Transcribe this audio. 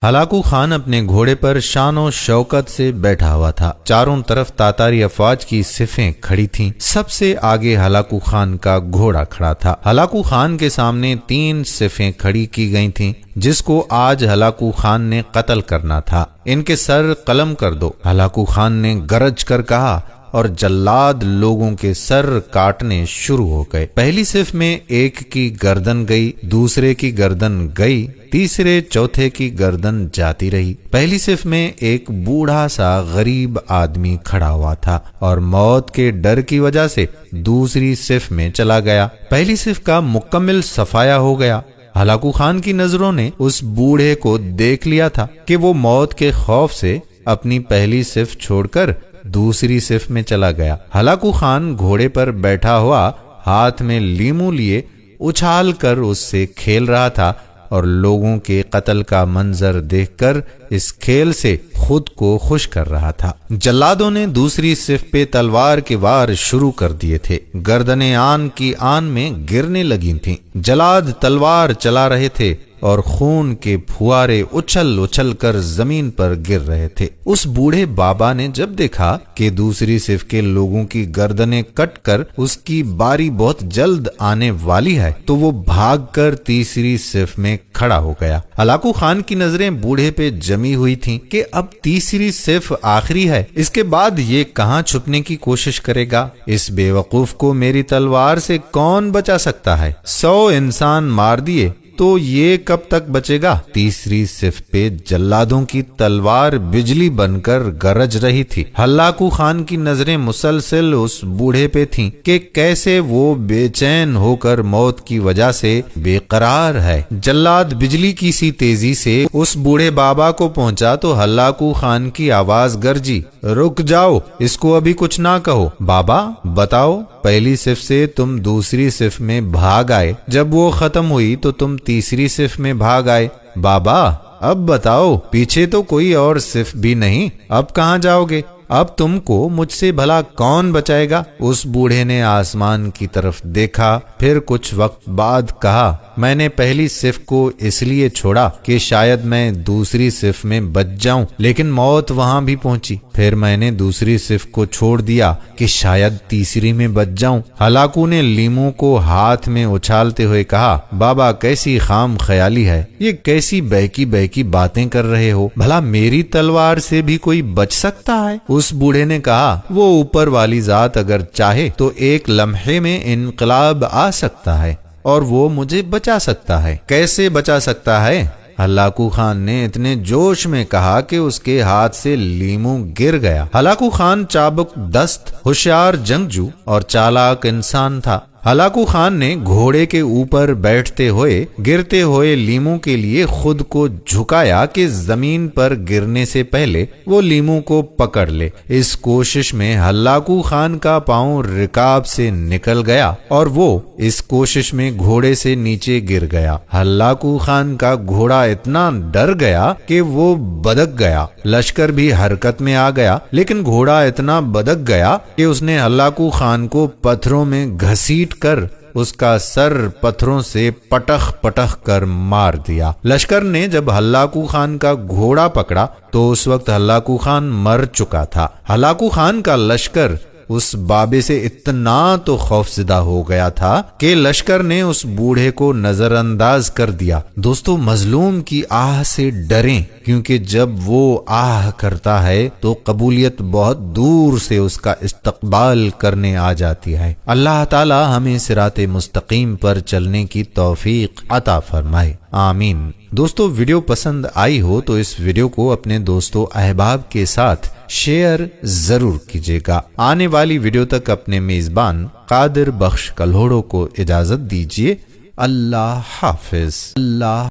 Hulagu Khan اپنے گھوڑے پر شان و شوکت سے بیٹھا ہوا تھا۔ چاروں طرف تاتاری افواج کی صفیں کھڑی تھیں۔ سب سے آگے ہلاکو خان کا گھوڑا کھڑا تھا۔ ہلاکو خان کے سامنے 3 صفیں کھڑی کی گئی تھیں جس کو آج ہلاکو خان نے قتل کرنا تھا۔ ان کے سر قلم کر دو، ہلاکو خان نے گرج کر کہا، اور جلاد لوگوں کے سر کاٹنے شروع ہو گئے۔ پہلی صف میں ایک کی گردن گئی، دوسرے کی گردن گئی، تیسرے چوتھے کی گردن جاتی رہی۔ پہلی صف میں ایک بوڑھا سا غریب آدمی کھڑا ہوا تھا اور موت کے ڈر کی وجہ سے دوسری صف میں چلا گیا۔ پہلی صف کا مکمل صفایا ہو گیا۔ ہلاکو خان کی نظروں نے اس بوڑھے کو دیکھ لیا تھا کہ وہ موت کے خوف سے اپنی پہلی صف چھوڑ کر دوسری صف میں چلا گیا۔ ہلاکو خان گھوڑے پر بیٹھا ہوا ہاتھ میں لیمو لیے اچھال کر اس سے کھیل رہا تھا اور لوگوں کے قتل کا منظر دیکھ کر اس کھیل سے خود کو خوش کر رہا تھا۔ جلادوں نے دوسری صف پہ تلوار کے وار شروع کر دیے تھے۔ گردنیں آن کی آن میں گرنے لگی تھیں۔ جلاد تلوار چلا رہے تھے اور خون کے پھوارے اچھل اچھل کر زمین پر گر رہے تھے۔ اس بوڑھے بابا نے جب دیکھا کہ دوسری صف کے لوگوں کی گردنیں کٹ کر اس کی باری بہت جلد آنے والی ہے تو وہ بھاگ کر تیسری صف میں کھڑا ہو گیا۔ ہلاکو خان کی نظریں بوڑھے پہ جمی ہوئی تھیں کہ اب تیسری صف آخری ہے، اس کے بعد یہ کہاں چھپنے کی کوشش کرے گا؟ اس بے وقوف کو میری تلوار سے کون بچا سکتا ہے؟ 100 انسان مار دیے تو یہ کب تک بچے گا؟ تیسری صف پہ جلادوں کی تلوار بجلی بن کر گرج رہی تھی۔ ہلاکو خان کی نظریں مسلسل اس بوڑھے پہ تھیں کہ کیسے وہ بے چین ہو کر موت کی وجہ سے بے قرار ہے۔ جلاد بجلی کی سی تیزی سے اس بوڑھے بابا کو پہنچا تو ہلاکو خان کی آواز گرجی، رک جاؤ، اس کو ابھی کچھ نہ کہو۔ بابا بتاؤ، پہلی صف سے تم دوسری صف میں بھاگ آئے، جب وہ ختم ہوئی تو تم تیسری صف میں بھاگ آئے۔ بابا اب بتاؤ، پیچھے تو کوئی اور صف بھی نہیں، اب کہاں جاؤ گے؟ اب تم کو مجھ سے بھلا کون بچائے گا؟ اس بوڑھے نے آسمان کی طرف دیکھا، پھر کچھ وقت بعد کہا، میں نے پہلی صف کو اس لیے چھوڑا کہ شاید میں دوسری صف میں بچ جاؤں، لیکن موت وہاں بھی پہنچی۔ پھر میں نے دوسری صف کو چھوڑ دیا کہ شاید تیسری میں بچ جاؤں۔ ہلاکو نے لیمو کو ہاتھ میں اچھالتے ہوئے کہا، بابا کیسی خام خیالی ہے، یہ کیسی بہکی بہکی باتیں کر رہے ہو؟ بھلا میری تلوار سے بھی کوئی بچ سکتا ہے؟ اس بوڑھے نے کہا، وہ اوپر والی ذات اگر چاہے تو ایک لمحے میں انقلاب آ سکتا ہے اور وہ مجھے بچا سکتا ہے۔ کیسے بچا سکتا ہے؟ ہلاکو خان نے اتنے جوش میں کہا کہ اس کے ہاتھ سے لیمو گر گیا۔ ہلاکو خان چابک دست، ہوشیار جنگجو اور چالاک انسان تھا۔ ہلاکو خان نے گھوڑے کے اوپر بیٹھتے ہوئے گرتے ہوئے لیمو کے لیے خود کو جھکایا کہ زمین پر گرنے سے پہلے وہ لیمو کو پکڑ لے۔ اس کوشش میں ہلاکو خان کا پاؤں رکاب سے نکل گیا اور وہ اس کوشش میں گھوڑے سے نیچے گر گیا۔ ہلاکو خان کا گھوڑا اتنا ڈر گیا کہ وہ بدک گیا۔ لشکر بھی حرکت میں آ گیا، لیکن گھوڑا اتنا بدک گیا کہ اس نے ہلاکو خان کو پتھروں میں گھسیٹ کر اس کا سر پتھروں سے پٹخ پٹخ کر مار دیا۔ لشکر نے جب ہلاکو خان کا گھوڑا پکڑا تو اس وقت ہلاکو خان مر چکا تھا۔ ہلاکو خان کا لشکر اس بابے سے اتنا تو خوفزدہ ہو گیا تھا کہ لشکر نے اس بوڑھے کو نظر انداز کر دیا۔ دوستو، مظلوم کی آہ سے ڈریں، کیونکہ جب وہ آہ کرتا ہے تو قبولیت بہت دور سے اس کا استقبال کرنے آ جاتی ہے۔ اللہ تعالی ہمیں صراط مستقیم پر چلنے کی توفیق عطا فرمائے، آمین۔ دوستو، ویڈیو پسند آئی ہو تو اس ویڈیو کو اپنے دوستوں احباب کے ساتھ شیئر ضرور کیجیے گا۔ آنے والی ویڈیو تک اپنے میزبان قادر بخش کلہوڑو کو اجازت دیجیے۔ اللہ حافظ۔ اللہ